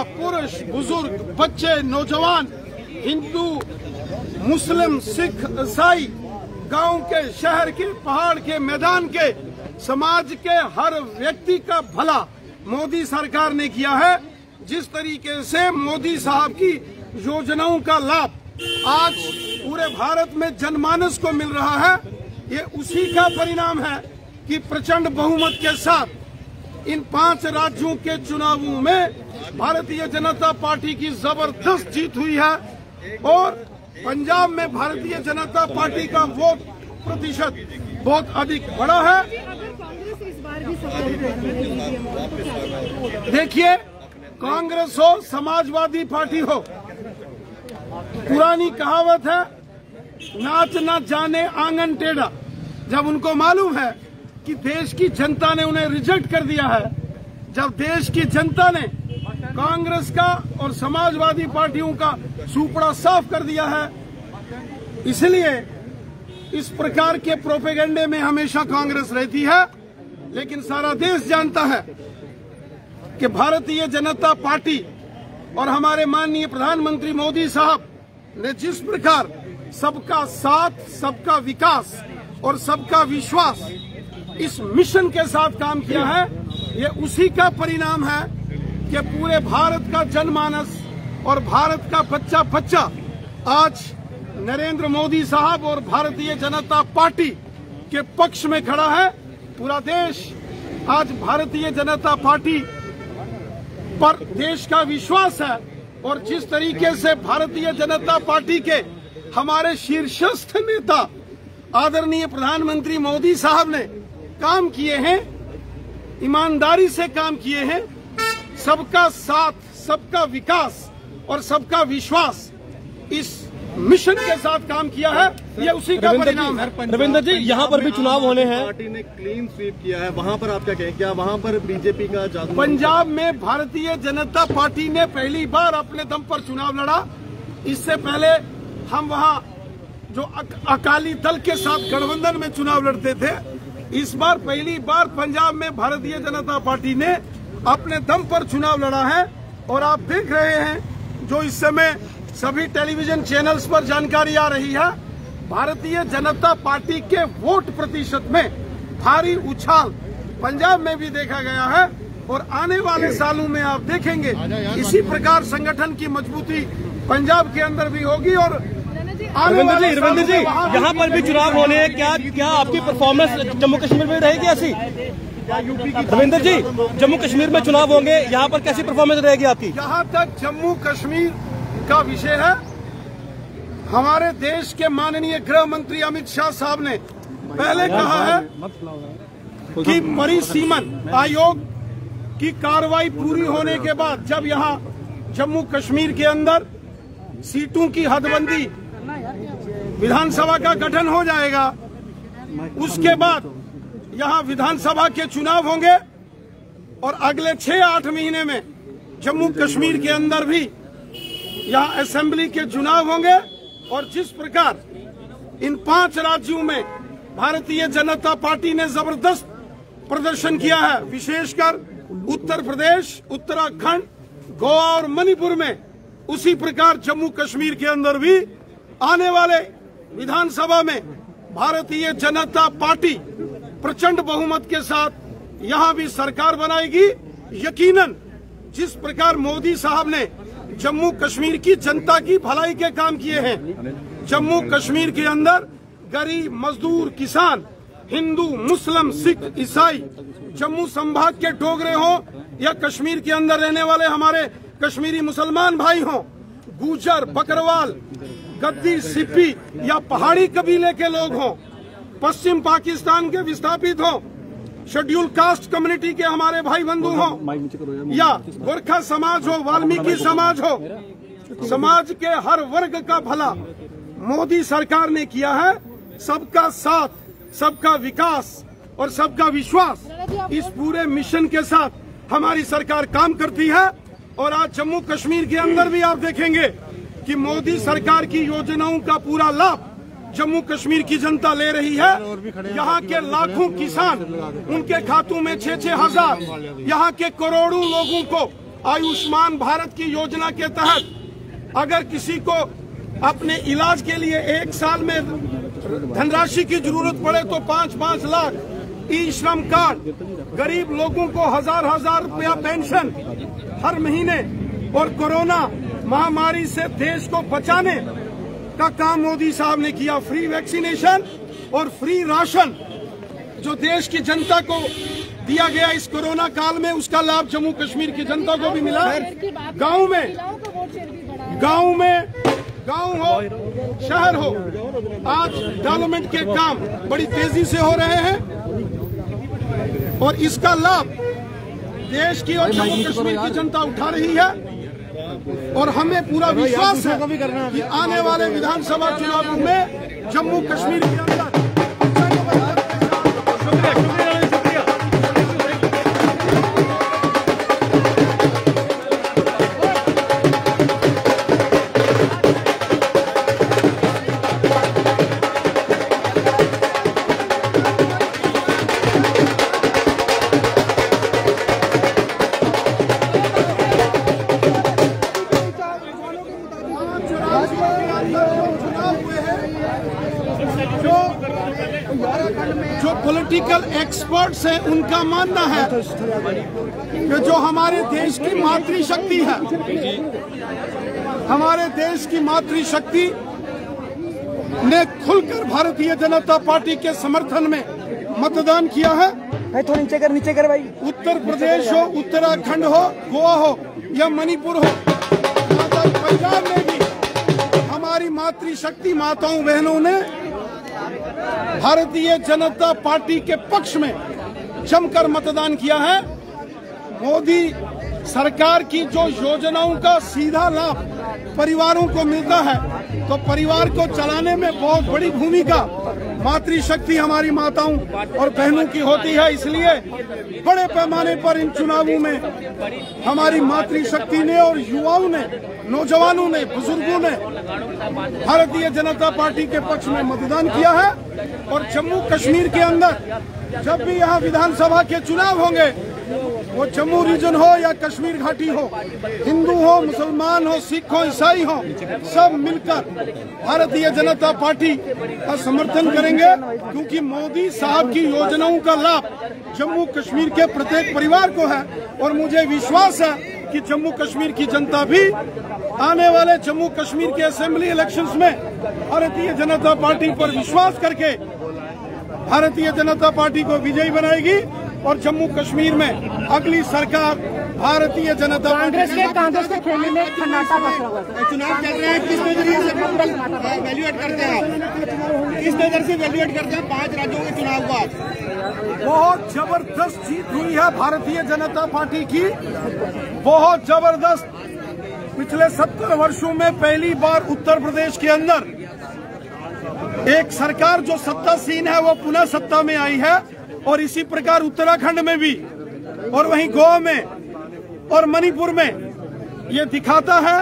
महिला, पुरुष, बुजुर्ग, बच्चे, नौजवान, हिंदू, मुस्लिम, सिख, ईसाई, गांव के, शहर के, पहाड़ के, मैदान के, समाज के हर व्यक्ति का भला मोदी सरकार ने किया है। जिस तरीके से मोदी साहब की योजनाओं का लाभ आज पूरे भारत में जनमानस को मिल रहा है, ये उसी का परिणाम है कि प्रचंड बहुमत के साथ इन 5 राज्यों के चुनावों में भारतीय जनता पार्टी की जबरदस्त जीत हुई है और पंजाब में भारतीय जनता पार्टी का वोट प्रतिशत बहुत अधिक बढ़ा है। देखिए, कांग्रेस हो, समाजवादी पार्टी हो, पुरानी कहावत है, नाच ना जाने आंगन टेढ़ा। जब उनको मालूम है कि देश की जनता ने उन्हें रिजेक्ट कर दिया है, जब देश की जनता ने कांग्रेस का और समाजवादी पार्टियों का सुपड़ा साफ कर दिया है, इसलिए इस प्रकार के प्रोपेगेंडे में हमेशा कांग्रेस रहती है। लेकिन सारा देश जानता है कि भारतीय जनता पार्टी और हमारे माननीय प्रधानमंत्री मोदी साहब ने जिस प्रकार सबका साथ, सबका विकास और सबका विश्वास इस मिशन के साथ काम किया है, ये उसी का परिणाम है कि पूरे भारत का जनमानस और भारत का बच्चा बच्चा आज नरेंद्र मोदी साहब और भारतीय जनता पार्टी के पक्ष में खड़ा है। पूरा देश आज भारतीय जनता पार्टी पर देश का विश्वास है और जिस तरीके से भारतीय जनता पार्टी के हमारे शीर्षस्थ नेता आदरणीय प्रधानमंत्री मोदी साहब ने काम किए हैं, ईमानदारी से काम किए हैं, सबका साथ, सबका विकास और सबका विश्वास इस मिशन के साथ काम किया है, ये उसी का परिणाम है। रविंद्र जी, यहाँ पर भी चुनाव होने हैं, पार्टी ने क्लीन स्वीप किया है, वहाँ पर आप क्या कहें, क्या वहाँ पर बीजेपी का जादू? पंजाब में भारतीय जनता पार्टी ने पहली बार अपने दम पर चुनाव लड़ा। इससे पहले हम वहाँ जो अकाली दल के साथ गठबंधन में चुनाव लड़ते थे, इस बार पहली बार पंजाब में भारतीय जनता पार्टी ने अपने दम पर चुनाव लड़ा है। और आप देख रहे हैं जो इस समय सभी टेलीविजन चैनल्स पर जानकारी आ रही है, भारतीय जनता पार्टी के वोट प्रतिशत में भारी उछाल पंजाब में भी देखा गया है और आने वाले सालों में आप देखेंगे इसी प्रकार संगठन की मजबूती पंजाब के अंदर भी होगी। और रविंद्र जी, यहाँ पर भी चुनाव होने हैं, क्या आपकी परफॉर्मेंस जम्मू कश्मीर में रहेगी ऐसी? रविंद्र जी, जम्मू कश्मीर में चुनाव होंगे, यहाँ पर कैसी परफॉर्मेंस रहेगी आपकी? जहाँ तक जम्मू कश्मीर का विषय है, हमारे देश के माननीय गृह मंत्री अमित शाह साहब ने पहले कहा है कि परिसीमन आयोग की कार्रवाई पूरी होने के बाद जब यहाँ जम्मू कश्मीर के अंदर सीटों की हदबंदी, विधानसभा का गठन हो जाएगा, उसके बाद यहाँ विधानसभा के चुनाव होंगे और अगले 6-8 महीने में जम्मू कश्मीर के अंदर भी यहाँ असेंबली के चुनाव होंगे। और जिस प्रकार इन 5 राज्यों में भारतीय जनता पार्टी ने जबरदस्त प्रदर्शन किया है, विशेषकर उत्तर प्रदेश, उत्तराखंड, गोवा और मणिपुर में, उसी प्रकार जम्मू कश्मीर के अंदर भी आने वाले विधानसभा में भारतीय जनता पार्टी प्रचंड बहुमत के साथ यहाँ भी सरकार बनाएगी। यकीनन जिस प्रकार मोदी साहब ने जम्मू कश्मीर की जनता की भलाई के काम किए हैं, जम्मू कश्मीर के अंदर गरीब, मजदूर, किसान, हिंदू, मुस्लिम, सिख, ईसाई, जम्मू संभाग के डोगरे हों या कश्मीर के अंदर रहने वाले हमारे कश्मीरी मुसलमान भाई हों, गुजर, बकरवाल, गद्दी, सिप्पी या पहाड़ी कबीले के लोग हों, पश्चिम पाकिस्तान के विस्थापित हों, शेड्यूल कास्ट कम्युनिटी के हमारे भाई बंधु हों या गोरखा समाज हो, वाल्मीकि समाज हो, समाज के हर वर्ग का भला मोदी सरकार ने किया है। सबका साथ, सबका विकास और सबका विश्वास, इस पूरे मिशन के साथ हमारी सरकार काम करती है। और आज जम्मू कश्मीर के अंदर भी आप देखेंगे कि मोदी सरकार की योजनाओं का पूरा लाभ जम्मू कश्मीर की जनता ले रही है। यहाँ के लाखों किसान, उनके खातों में 6-6 हजार, यहाँ के करोड़ों लोगों को आयुष्मान भारत की योजना के तहत अगर किसी को अपने इलाज के लिए 1 साल में धनराशि की जरूरत पड़े तो 5-5 लाख, ई श्रम कार्ड, गरीब लोगों को 1000-1000 रुपया पेंशन हर महीने, और कोरोना महामारी से देश को बचाने का काम मोदी साहब ने किया। फ्री वैक्सीनेशन और फ्री राशन जो देश की जनता को दिया गया इस कोरोना काल में, उसका लाभ जम्मू कश्मीर की जनता को भी मिला। गांव हो शहर हो, आज डेवलपमेंट के काम बड़ी तेजी से हो रहे हैं और इसका लाभ देश की और जम्मू कश्मीर की जनता उठा रही है। और हमें पूरा विश्वास है कि आने वाले विधानसभा चुनावों में जम्मू कश्मीर के अंदर जो पॉलिटिकल एक्सपर्ट्स हैं उनका मानना है कि जो हमारे देश की मातृशक्ति है, हमारे देश की मातृशक्ति ने खुलकर भारतीय जनता पार्टी के समर्थन में मतदान किया है। तो नीचे कर भाई। उत्तर प्रदेश हो, उत्तराखंड हो, गोवा हो या मणिपुर हो, पंजाब में भी हमारी मातृशक्ति माताओं बहनों ने भारतीय जनता पार्टी के पक्ष में जमकर मतदान किया है। मोदी सरकार की जो योजनाओं का सीधा लाभ परिवारों को मिलता है, तो परिवार को चलाने में बहुत बड़ी भूमिका मातृशक्ति हमारी माताओं और बहनों की होती है। इसलिए बड़े पैमाने पर इन चुनावों में हमारी मातृशक्ति ने और युवाओं ने, नौजवानों ने, बुजुर्गों ने भारतीय जनता पार्टी के पक्ष में मतदान किया है। और जम्मू कश्मीर के अंदर जब भी यहाँ विधानसभा के चुनाव होंगे, वो जम्मू रीजन हो या कश्मीर घाटी हो, हिंदू हो, मुसलमान हो, सिख हो, ईसाई हो, सब मिलकर भारतीय जनता पार्टी का समर्थन करेंगे, क्योंकि मोदी साहब की योजनाओं का लाभ जम्मू कश्मीर के प्रत्येक परिवार को है। और मुझे विश्वास है कि जम्मू कश्मीर की जनता भी आने वाले जम्मू कश्मीर के असेंबली इलेक्शंस में भारतीय जनता पार्टी पर विश्वास करके भारतीय जनता पार्टी को विजयी बनाएगी और जम्मू कश्मीर में अगली सरकार भारतीय जनता कांग्रेस के खेमे में सन्नाटा बसा हुआ है। चुनाव चल रहे हैं, किस नजरिए से वैल्यूएट करते हैं आप? किस नजर से वैल्यूएट करते हैं 5 राज्यों के चुनाव का? बहुत जबरदस्त जीत हुई है भारतीय जनता पार्टी की, बहुत जबरदस्त। पिछले 70 वर्षों में पहली बार उत्तर प्रदेश के अंदर एक सरकार जो सत्तासीन है वो पुनः सत्ता में आई है, और इसी प्रकार उत्तराखंड में भी, और वहीं गोवा में और मणिपुर में। ये दिखाता है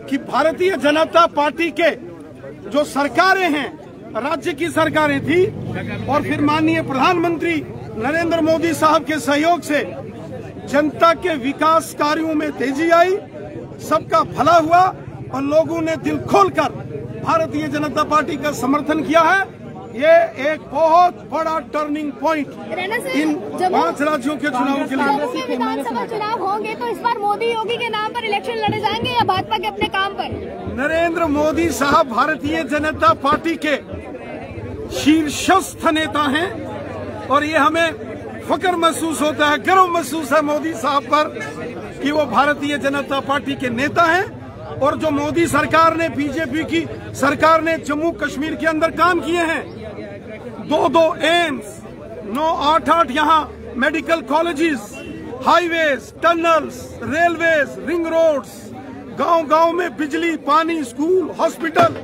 कि भारतीय जनता पार्टी के जो सरकारें हैं, राज्य की सरकारें थी, और फिर माननीय प्रधानमंत्री नरेंद्र मोदी साहब के सहयोग से जनता के विकास कार्यों में तेजी आई, सबका भला हुआ और लोगों ने दिल खोलकर भारतीय जनता पार्टी का समर्थन किया है। ये एक बहुत बड़ा टर्निंग पॉइंट इन 5 राज्यों के चुनाव के लिए। विधानसभा चुनाव होंगे तो इस बार मोदी योगी के नाम पर इलेक्शन लड़े जाएंगे या भाजपा के अपने काम पर? नरेंद्र मोदी साहब भारतीय जनता पार्टी के शीर्षस्थ नेता हैं और ये हमें फख्र महसूस होता है, गर्व महसूस है मोदी साहब पर कि वो भारतीय जनता पार्टी के नेता हैं। और जो मोदी सरकार ने, बीजेपी की सरकार ने जम्मू कश्मीर के अंदर काम किए हैं, 2 एम्स, 8 यहाँ medical colleges, highways, tunnels, railways, ring roads, गांव-गांव में बिजली, पानी, स्कूल, हॉस्पिटल,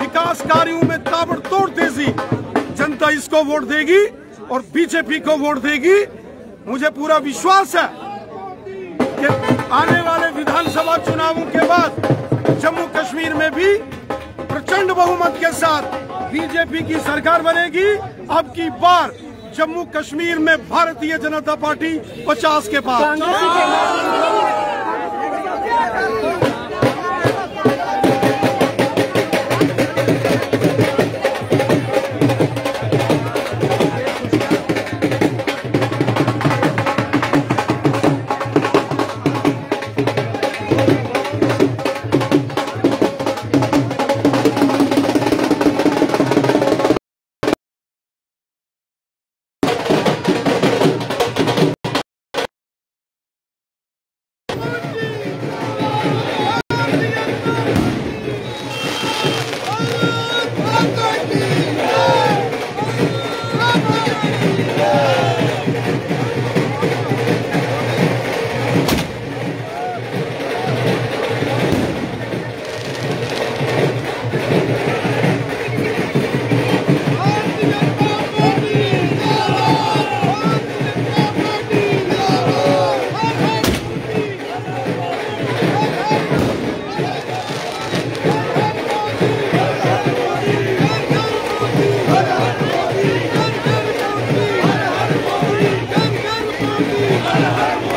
विकास कार्यों में ताबड़तोड़ तेजी। जनता इसको वोट देगी और बीजेपी को वोट देगी। मुझे पूरा विश्वास है कि आने वाले विधानसभा चुनावों के बाद जम्मू कश्मीर में भी प्रचंड बहुमत के साथ बीजेपी की सरकार बनेगी। अब की बार जम्मू कश्मीर में भारतीय जनता पार्टी 50 के पार। मोदी हर हर